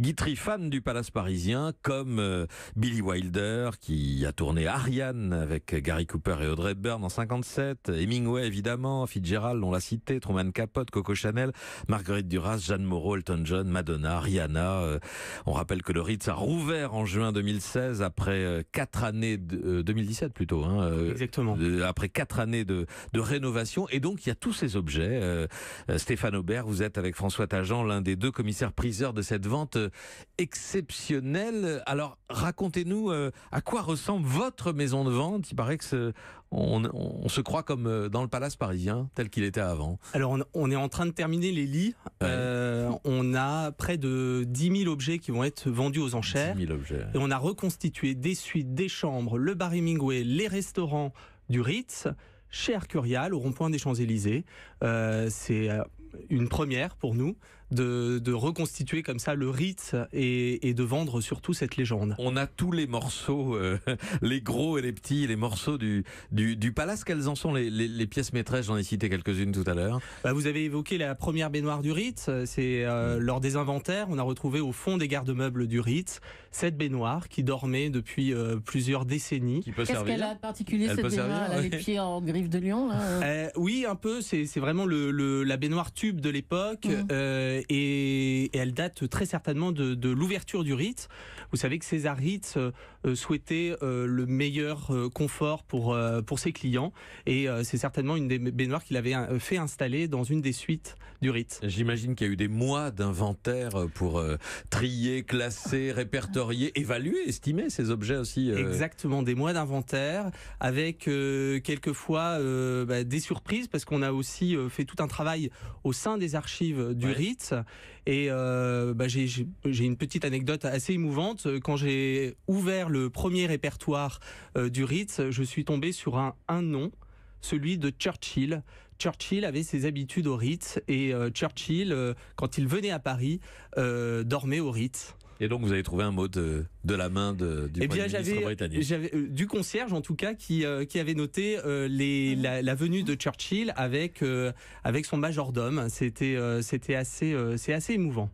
Guitry, fan du Palace parisien, comme Billy Wilder, qui a tourné Ariane avec Gary Cooper et Audrey Hepburn en 57, Hemingway évidemment, Fitzgerald, on l'a cité, Truman Capote, Coco Chanel, Marguerite Duras, Jeanne Moreau, Elton John, Madonna, Rihanna. On rappelle que le Ritz a rouvert en juin 2016 après 4 années, 2017 plutôt, Exactement. Après 4 années de rénovation. Et donc il y a tous ces objets. Stéphane Aubert, vous êtes avec François Tajan, l'un des 2 commissaires-priseurs de cette vente exceptionnelle. Alors racontez-nous à quoi ressemble votre maison de vente. Il paraît que on se croit comme dans le Palace parisien, tel qu'il était avant. Alors on est en train de terminer les lits. Ouais. On a près de 10 000 objets qui vont être vendus aux enchères. 10 000 objets. Et on a reconstitué des suites, des chambres, le bar Hemingway, les restaurants du Ritz, chez Arcurial, au rond-point des Champs-Élysées. C'est une première pour nous de reconstituer comme ça le Ritz et de vendre surtout cette légende. On a tous les morceaux, les gros et les petits, les morceaux du Palace. Quelles en sont les pièces maîtresses? J'en ai cité quelques-unes tout à l'heure. Vous avez évoqué la première baignoire du Ritz. C'est lors des inventaires, on a retrouvé au fond des garde-meubles du Ritz cette baignoire qui dormait depuis plusieurs décennies. Qu'est-ce qu'elle a de particulier, cette baignoire? Elle a les pieds en griffe de lion là. Oui, un peu. C'est vraiment la baignoire tube de l'époque. Et elle date très certainement de l'ouverture du Ritz. Vous savez que César Ritz souhaitait le meilleur confort pour ses clients, et c'est certainement une des baignoires qu'il avait fait installer dans une des suites du Ritz. J'imagine qu'il y a eu des mois d'inventaire pour trier, classer, répertorier, évaluer, estimer ces objets aussi. Exactement, des mois d'inventaire avec quelquefois des surprises, parce qu'on a aussi fait tout un travail au sein des archives du Ritz. Et j'ai une petite anecdote assez émouvante. Quand j'ai ouvert le premier répertoire du Ritz, je suis tombé sur un nom, celui de Churchill. Churchill avait ses habitudes au Ritz, et Churchill, quand il venait à Paris, dormait au Ritz. Et donc vous avez trouvé un mot de la main du Premier ministre britannique. J'avais du concierge en tout cas qui avait noté la venue de Churchill avec son majordome. C'est assez émouvant.